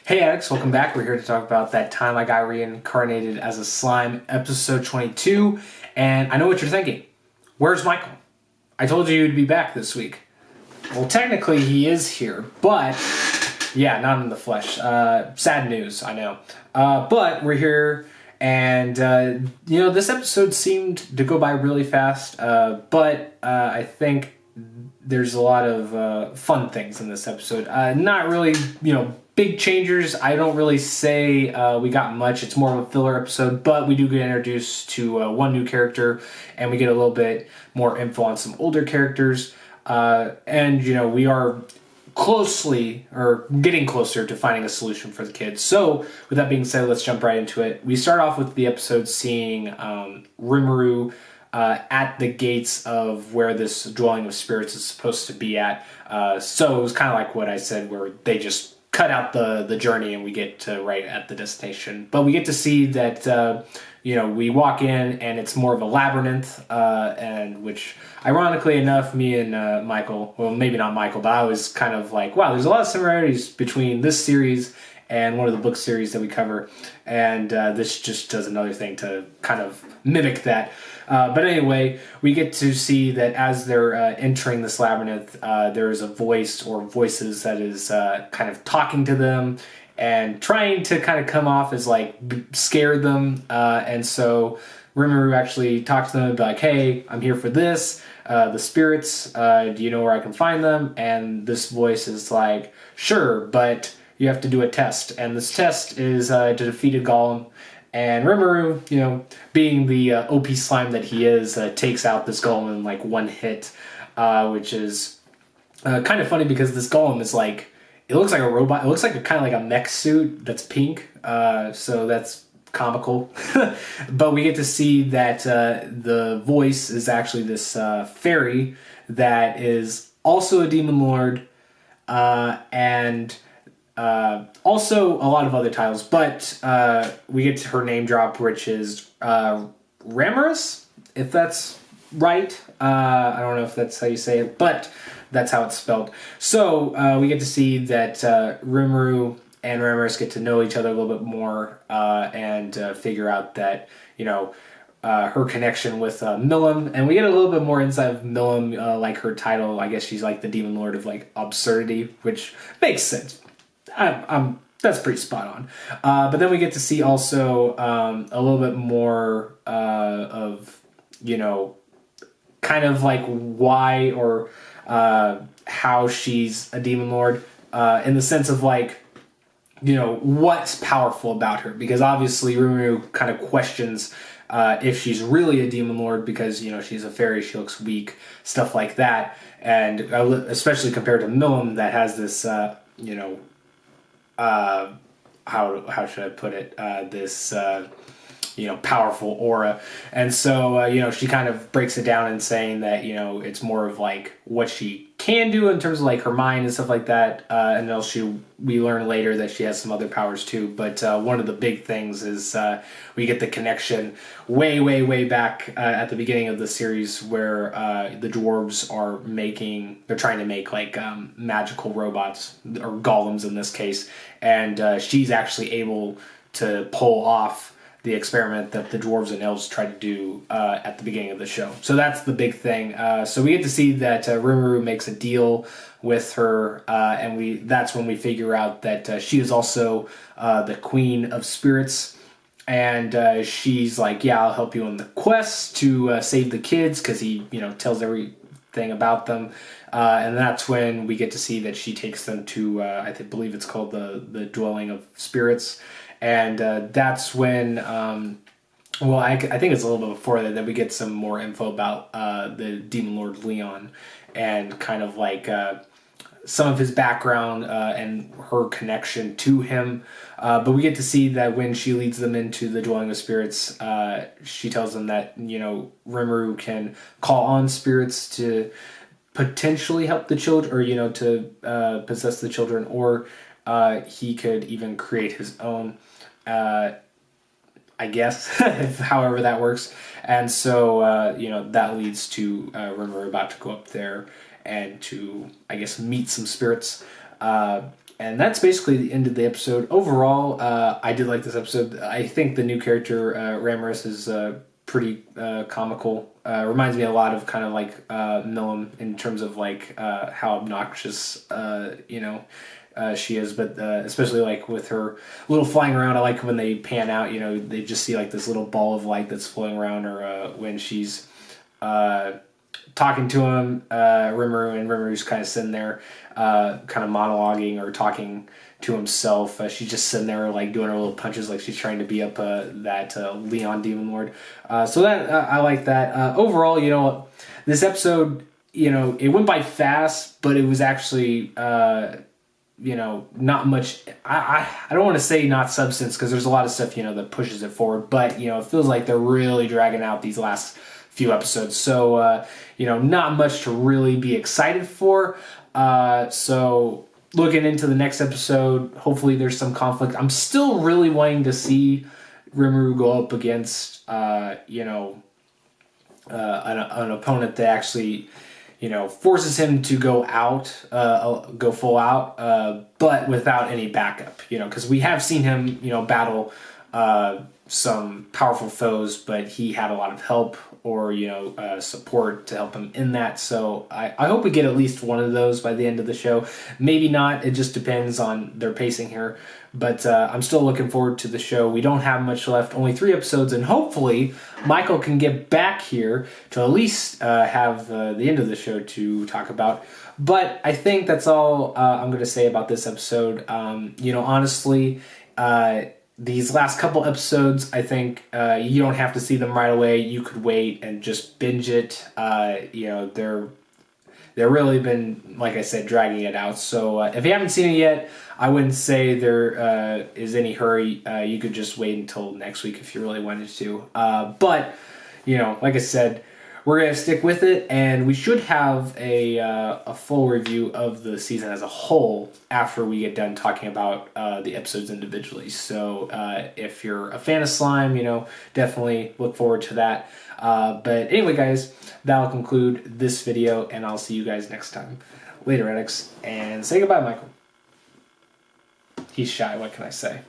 Hey Addicts, welcome back. We're here to talk about that time I got reincarnated as a slime, episode 22. And I know what you're thinking. Where's Michael? I told you he'd be back this week. Well, technically he is here, but yeah, not in the flesh. Sad news, I know. But we're here, and this episode seemed to go by really fast, but I think there's a lot of fun things in this episode. Not really, big changers. I don't really say we got much. It's more of a filler episode, but we do get introduced to one new character, and we get a little bit more info on some older characters. And we are getting closer to finding a solution for the kids. So, with that being said, let's jump right into it. We start off with the episode seeing Rimuru at the gates of where this dwelling of spirits is supposed to be at. So it was kind of like what I said, where they just cut out the journey and we get to right at the destination. But we get to see that we walk in and it's more of a labyrinth, and which, ironically enough, me and Michael, well, maybe not Michael, but I was kind of like, wow, there's a lot of similarities between this series and one of the book series that we cover, and this just does another thing to kind of mimic that. But anyway, we get to see that as they're entering this labyrinth, there's a voice or voices that is kind of talking to them and trying to kind of come off as like scare them. And so Rimuru actually talks to them and be like, hey, I'm here for this. The spirits, do you know where I can find them? And this voice is like, sure, but you have to do a test. And this test is to defeat a golem. And Rimuru, being the OP slime that he is, takes out this golem in like one hit, which is kind of funny because this golem is like, it looks like a robot. It looks like kind of like a mech suit that's pink. So that's comical. But we get to see that the voice is actually this fairy that is also a demon lord, and also a lot of other titles. But we get to her name drop, which is Ramorous, if that's right. I don't know if that's how you say it, but that's how it's spelled. So we get to see that Rimuru and Ramorous get to know each other a little bit more, and figure out that, her connection with Milim. And we get a little bit more insight of Milim, like her title. I guess she's like the demon lord of like absurdity, which makes sense. That's pretty spot on. But then we get to see also a little bit more of, kind of like why or how she's a demon lord, in the sense of like, what's powerful about her. Because obviously Rimuru kind of questions if she's really a demon lord because, she's a fairy, she looks weak, stuff like that. And especially compared to Milim that has this, how should I put it? This, powerful aura. And so, she kind of breaks it down in saying that, it's more of like what she can do in terms of like her mind and stuff like that. And then we learn later that she has some other powers too. But one of the big things is we get the connection way, way, way back at the beginning of the series where the dwarves they're trying to make like magical robots, or golems in this case. And she's actually able to pull off the experiment that the dwarves and elves tried to do at the beginning of the show. So that's the big thing. So we get to see that Rimuru makes a deal with her, and that's when we figure out that she is also the queen of spirits. And she's like, yeah, I'll help you on the quest to save the kids, because he, tells everything about them. And that's when we get to see that she takes them to, I believe it's called the dwelling of spirits. And that's when, I think it's a little bit before that we get some more info about the Demon Lord Leon and kind of like some of his background and her connection to him. But we get to see that when she leads them into the dwelling of spirits, she tells them that, Rimuru can call on spirits to potentially help the children, or, to possess the children, or he could even create his own, I guess, however that works. And so, that leads to Rimuru about to go up there and to, I guess, meet some spirits. And that's basically the end of the episode. Overall, I did like this episode. I think the new character, Ramiris, is pretty comical. Reminds me a lot of kind of like Milim in terms of like how obnoxious, she is, but especially like with her little flying around. I like when they pan out, they just see like this little ball of light that's floating around her when she's talking to him, Rimuru, and Rimuru's kind of sitting there kind of monologuing or talking to himself. She's just sitting there like doing her little punches like she's trying to be up that Leon Demon Lord. So that I like that. Overall, this episode, it went by fast, but it was actually not much. I don't want to say not substance, because there's a lot of stuff that pushes it forward, but it feels like they're really dragging out these last few episodes. So not much to really be excited for. So looking into the next episode, hopefully there's some conflict. I'm still really wanting to see Rimuru go up against an opponent that actually forces him to go full out, but without any backup, because we have seen him, battle some powerful foes, but he had a lot of help or, support to help him in that. So I hope we get at least one of those by the end of the show. Maybe not. It just depends on their pacing here. But I'm still looking forward to the show. We don't have much left, only 3 episodes, and hopefully Michael can get back here to at least have the end of the show to talk about. But I think that's all I'm going to say about this episode. Honestly, these last couple episodes, I think you don't have to see them right away. You could wait and just binge it. They're really been, like I said, dragging it out. So if you haven't seen it yet, I wouldn't say there is any hurry. You could just wait until next week if you really wanted to. But like I said, we're going to stick with it, and we should have a full review of the season as a whole after we get done talking about the episodes individually. So if you're a fan of slime, definitely look forward to that. But anyway, guys, that'll conclude this video, and I'll see you guys next time. Later, Addicts, and say goodbye, Michael. He's shy, what can I say?